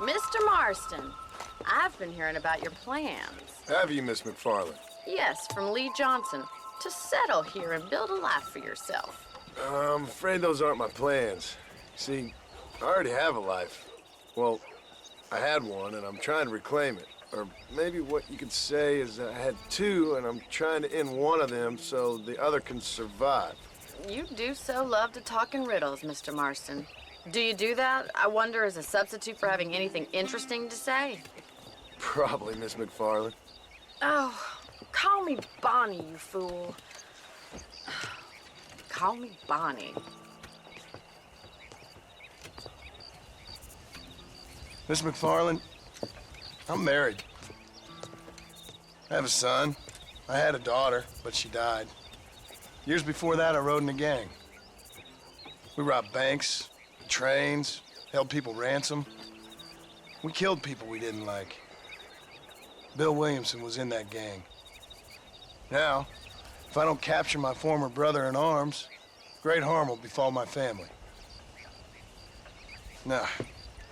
Mr. Marston, I've been hearing about your plans. Have you, Miss McFarland? Yes, from Lee Johnson, to settle here and build a life for yourself. I'm afraid those aren't my plans. See, I already have a life. Well, I had one, and I'm trying to reclaim it. Or maybe what you could say is I had two, and I'm trying to end one of them so the other can survive. You do so love to talk in riddles, Mr. Marston. Do you do that, I wonder, as a substitute for having anything interesting to say? Probably, Miss McFarland. Oh, call me Bonnie, you fool. Call me Bonnie. Miss McFarland, I'm married. I have a son. I had a daughter, but she died. Years before that, I rode in a gang. We robbed banks, trains, held people ransom. We killed people we didn't like. Bill Williamson was in that gang. Now, if I don't capture my former brother in arms, great harm will befall my family. Now,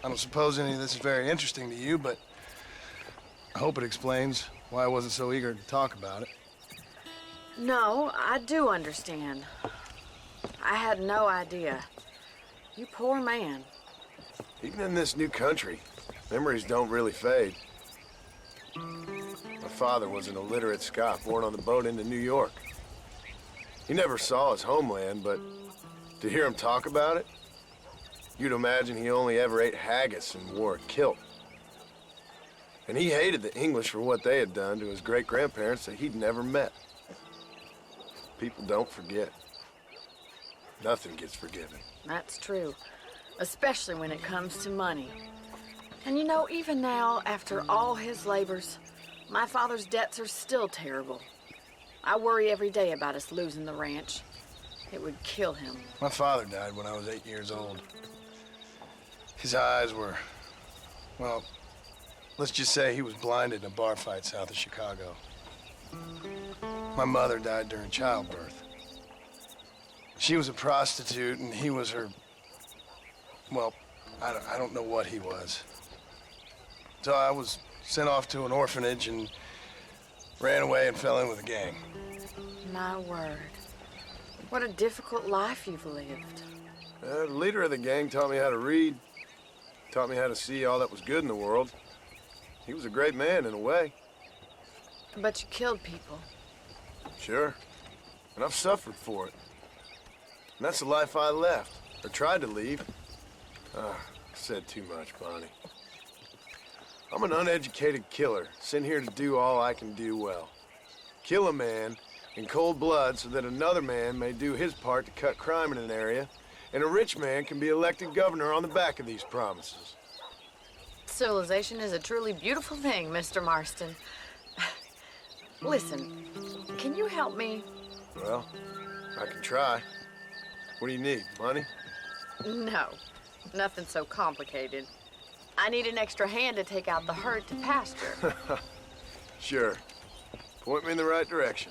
I don't suppose any of this is very interesting to you, but I hope it explains why I wasn't so eager to talk about it. No, I do understand. I had no idea. You poor man. Even in this new country, memories don't really fade. My father was an illiterate Scot born on the boat into New York. He never saw his homeland, but to hear him talk about it, you'd imagine he only ever ate haggis and wore a kilt. And he hated the English for what they had done to his great-grandparents that he'd never met. People don't forget. Nothing gets forgiven. That's true, especially when it comes to money. And you know, even now, after all his labors, my father's debts are still terrible. I worry every day about us losing the ranch. It would kill him. My father died when I was 8 years old. His eyes were, well, let's just say he was blinded in a bar fight south of Chicago. My mother died during childbirth. She was a prostitute, and he was her, well, I don't know what he was. So I was sent off to an orphanage and ran away and fell in with a gang. My word. What a difficult life you've lived. The leader of the gang taught me how to read, taught me how to see all that was good in the world. He was a great man in a way. But you killed people. Sure. And I've suffered for it. And that's the life I left, or tried to leave. I said too much, Bonnie. I'm an uneducated killer, sent here to do all I can do well. Kill a man in cold blood so that another man may do his part to cut crime in an area, and a rich man can be elected governor on the back of these promises. Civilization is a truly beautiful thing, Mr. Marston. Listen, can you help me? Well, I can try. What do you need, money? No, nothing so complicated. I need an extra hand to take out the herd to pasture. Sure. Point me in the right direction.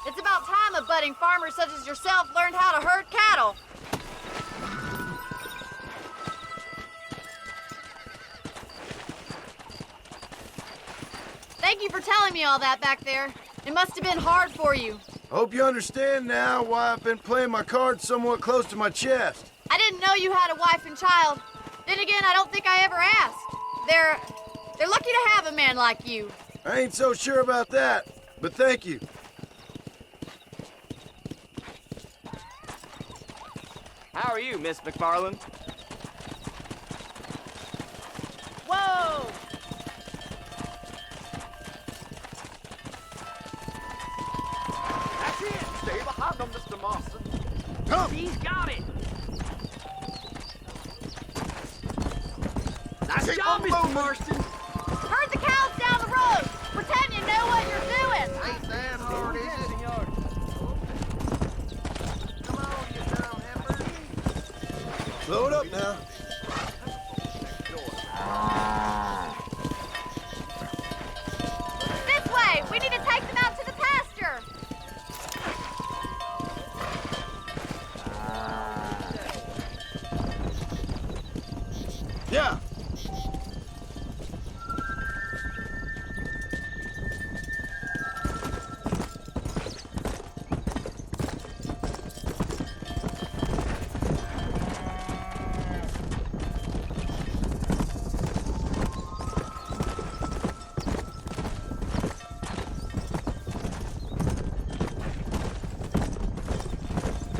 It's about time a budding farmer such as yourself learned how to herd cattle. Thank you for telling me all that back there. It must have been hard for you. Hope you understand now why I've been playing my cards somewhat close to my chest. I didn't know you had a wife and child. Then again, I don't think I ever asked. They're lucky to have a man like you. I ain't so sure about that, but thank you. How are you, Miss McFarland? Whoa! That's it! Stay behind them, Mr. Marston. Come! He's got it! Nice job, Mr. Marston! Herd the cows down the road! Pretend you know what you're doing! Ain't that hard, is it? Come on, you dumb heifers. Load up now. This way! We need to take them out to the pasture! Yeah.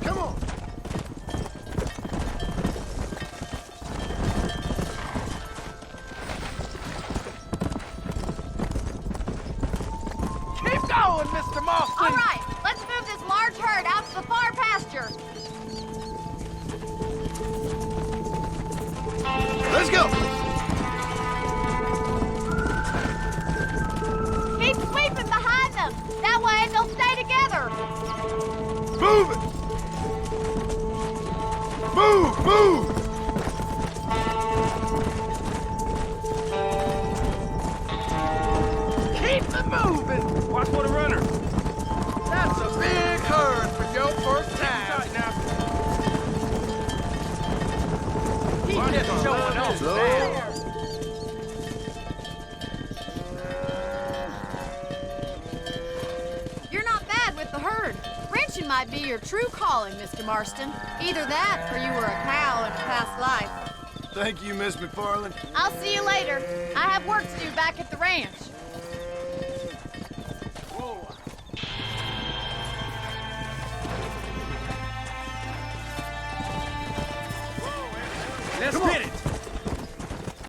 Come on. Keep going, Mr. Marston! All right, let's move this large herd out to the far pasture. Let's go. Keep sweeping behind them. That way they'll stay together. Move it. Move, move. Keep it moving! Watch for the runner. That's a big herd for your first time. Now. He's just showing off there. You're not bad with the herd. Ranching might be your true calling, Mr. Marston. Either that, or you were a cow in a past life. Thank you, Miss McFarland. I'll see you later. I have work to do back at the ranch. Let's get it!